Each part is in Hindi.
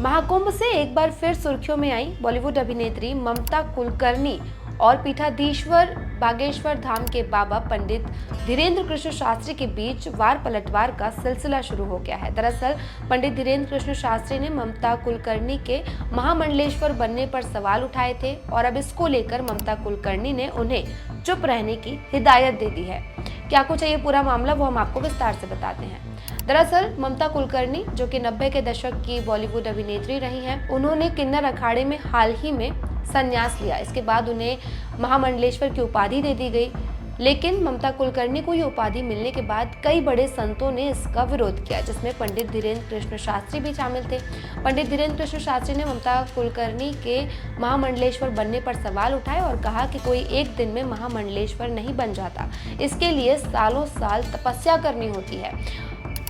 महाकुंभ से एक बार फिर सुर्खियों में आई बॉलीवुड अभिनेत्री ममता कुलकर्णी और पीठाधीश्वर बागेश्वर धाम के बाबा पंडित धीरेन्द्र कृष्ण शास्त्री के बीच वार पलटवार का सिलसिला शुरू हो गया है। दरअसल पंडित धीरेन्द्र कृष्ण शास्त्री ने ममता कुलकर्णी के महामंडलेश्वर बनने पर सवाल उठाए थे और अब इसको लेकर ममता कुलकर्णी ने उन्हें चुप रहने की हिदायत दे दी है। क्या कुछ है ये पूरा मामला, वो हम आपको विस्तार से बताते हैं। दरअसल ममता कुलकर्णी, जो कि 90 के दशक की बॉलीवुड अभिनेत्री रही हैं, उन्होंने किन्नर अखाड़े में हाल ही में संन्यास लिया। इसके बाद उन्हें महामंडलेश्वर की उपाधि दे दी गई। लेकिन ममता कुलकर्णी को ये उपाधि मिलने के बाद कई बड़े संतों ने इसका विरोध किया, जिसमें पंडित धीरेन्द्र कृष्ण शास्त्री भी शामिल थे। पंडित धीरेन्द्र कृष्ण शास्त्री ने ममता कुलकर्णी के महामंडलेश्वर बनने पर सवाल उठाए और कहा कि कोई एक दिन में महामंडलेश्वर नहीं बन जाता, इसके लिए सालों साल तपस्या करनी होती है।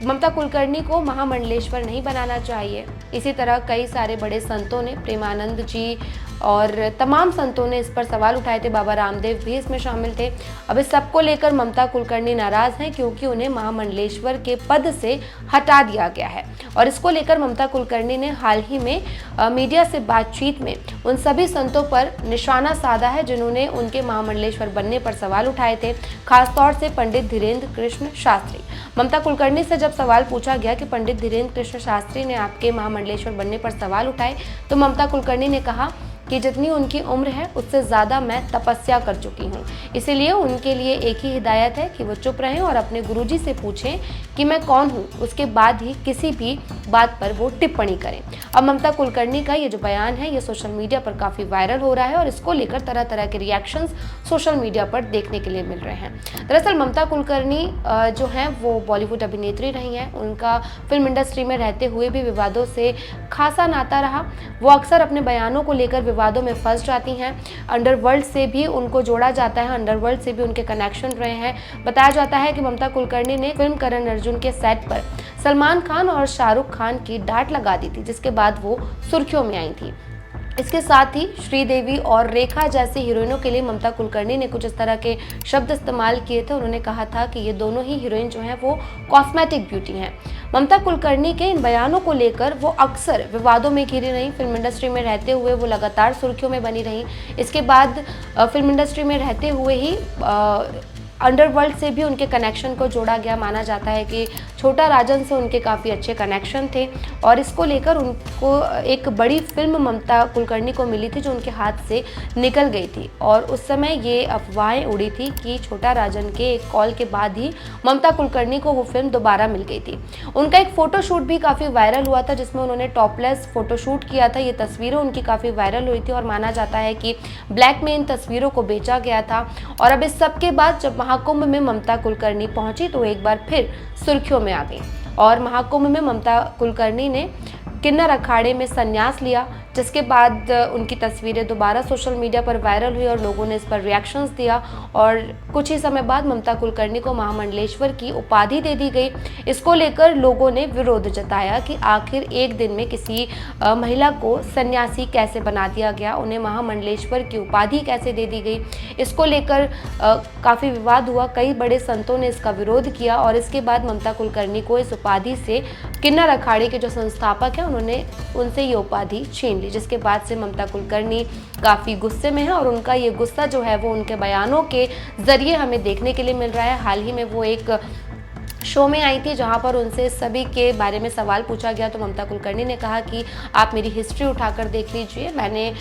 ममता कुलकर्णी को महामंडलेश्वर नहीं बनाना चाहिए। इसी तरह कई सारे बड़े संतों ने, प्रेमानंद जी और तमाम संतों ने इस पर सवाल उठाए थे। बाबा रामदेव भी इसमें शामिल थे। अब इस सबको लेकर ममता कुलकर्णी नाराज हैं, क्योंकि उन्हें महामंडलेश्वर के पद से हटा दिया गया है। और इसको लेकर ममता कुलकर्णी ने हाल ही में मीडिया से बातचीत में उन सभी संतों पर निशाना साधा है जिन्होंने उनके महामंडलेश्वर बनने पर सवाल उठाए थे, खासतौर से पंडित धीरेन्द्र कृष्ण शास्त्री। ममता कुलकर्णी से जब सवाल पूछा गया कि पंडित धीरेन्द्र कृष्ण शास्त्री ने आपके महामंडलेश्वर बनने पर सवाल उठाए, तो ममता कुलकर्णी ने कहा कि जितनी उनकी उम्र है उससे ज़्यादा मैं तपस्या कर चुकी हूँ, इसीलिए उनके लिए एक ही हिदायत है कि वो चुप रहें और अपने गुरुजी से पूछें कि मैं कौन हूँ, उसके बाद ही किसी भी बात पर वो टिप्पणी करें। अब ममता कुलकर्णी का ये जो बयान है, ये सोशल मीडिया पर काफ़ी वायरल हो रहा है और इसको लेकर तरह तरह के रिएक्शंस सोशल मीडिया पर देखने के लिए मिल रहे हैं। दरअसल ममता कुलकर्णी जो हैं वो बॉलीवुड अभिनेत्री रही हैं। उनका फिल्म इंडस्ट्री में रहते हुए भी विवादों से खासा नाता रहा। वो अक्सर अपने बयानों को लेकर विवादों में फंस जाती हैं। अंडरवर्ल्ड से भी उनको जोड़ा जाता है, अंडरवर्ल्ड से भी उनके कनेक्शन रहे हैं। बताया जाता है कि ममता कुलकर्णी ने फिल्म करण अर्जुन के सेट पर सलमान खान और शाहरुख खान की डांट लगा दी थी, जिसके बाद वो सुर्खियों में आई थी। इसके साथ ही श्रीदेवी और रेखा जैसी हीरोइनों के लिए ममता कुलकर्णी ने कुछ इस तरह के शब्द इस्तेमाल किए थे। उन्होंने कहा था कि ये दोनों ही हीरोइन जो हैं वो कॉस्मेटिक ब्यूटी हैं। ममता कुलकर्णी के इन बयानों को लेकर वो अक्सर विवादों में घिरी रहीं। फिल्म इंडस्ट्री में रहते हुए वो लगातार सुर्खियों में बनी रहीं। इसके बाद फिल्म इंडस्ट्री में रहते हुए ही अंडरवर्ल्ड से भी उनके कनेक्शन को जोड़ा गया। माना जाता है कि छोटा राजन से उनके काफ़ी अच्छे कनेक्शन थे और इसको लेकर उनको एक बड़ी फिल्म ममता कुलकर्णी को मिली थी जो उनके हाथ से निकल गई थी। और उस समय ये अफवाहें उड़ी थी कि छोटा राजन के एक कॉल के बाद ही ममता कुलकर्णी को वो फिल्म दोबारा मिल गई थी। उनका एक फ़ोटोशूट भी काफ़ी वायरल हुआ था, जिसमें उन्होंने टॉपलेस फ़ोटोशूट किया था। ये तस्वीरें उनकी काफ़ी वायरल हुई थी और माना जाता है कि ब्लैक में इन तस्वीरों को बेचा गया था। और अब इस सब के बाद जब महाकुंभ में ममता कुलकर्णी पहुंची तो एक बार फिर सुर्खियों में आ गई। और महाकुंभ में ममता कुलकर्णी ने किन्नर अखाड़े में संन्यास लिया, जिसके बाद उनकी तस्वीरें दोबारा सोशल मीडिया पर वायरल हुई और लोगों ने इस पर रिएक्शंस दिया। और कुछ ही समय बाद ममता कुलकर्णी को महामंडलेश्वर की उपाधि दे दी गई। इसको लेकर लोगों ने विरोध जताया कि आखिर एक दिन में किसी महिला को सन्यासी कैसे बना दिया गया, उन्हें महामंडलेश्वर की उपाधि कैसे दे दी गई। इसको लेकर काफ़ी विवाद हुआ। कई बड़े संतों ने इसका विरोध किया और इसके बाद ममता कुलकर्णी को इस उपाधि से किन्नर अखाड़े के जो संस्थापक हैं उन्होंने उनसे ये उपाधि छीन ली, जिसके बाद से ममता कुलकर्णी काफ़ी गुस्से में है और उनका ये गुस्सा जो है वो उनके बयानों के ज़रिए हमें देखने के लिए मिल रहा है। हाल ही में वो एक शो में आई थी जहां पर उनसे सभी के बारे में सवाल पूछा गया, तो ममता कुलकर्णी ने कहा कि आप मेरी हिस्ट्री उठाकर देख लीजिए। मैंने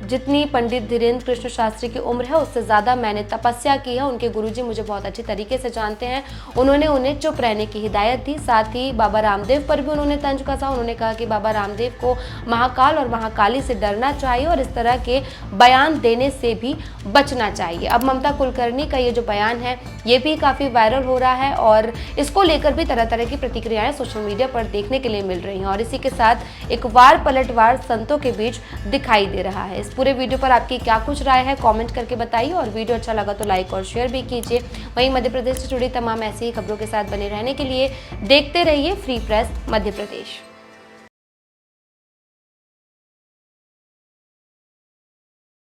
जितनी पंडित धीरेन्द्र कृष्ण शास्त्री की उम्र है उससे ज़्यादा मैंने तपस्या की है। उनके गुरुजी मुझे बहुत अच्छी तरीके से जानते हैं। उन्होंने उन्हें चुप रहने की हिदायत दी। साथ ही बाबा रामदेव पर भी उन्होंने तंज कसा। उन्होंने कहा कि बाबा रामदेव को महाकाल और महाकाली से डरना चाहिए और इस तरह के बयान देने से भी बचना चाहिए। अब ममता कुलकर्णी का ये जो बयान है ये भी काफ़ी वायरल हो रहा है और इसको लेकर भी तरह तरह की प्रतिक्रियाएं सोशल मीडिया पर देखने के लिए मिल रही हैं। और इसी के साथ एक वार पलटवार संतों के बीच दिखाई दे रहा है। इस पूरे वीडियो पर आपकी क्या कुछ राय है, कमेंट करके बताइए और वीडियो अच्छा लगा तो लाइक और शेयर भी कीजिए। वहीं मध्य प्रदेश से जुड़ी तमाम ऐसी ही खबरों के साथ बने रहने के लिए देखते रहिए फ्री प्रेस मध्य प्रदेश।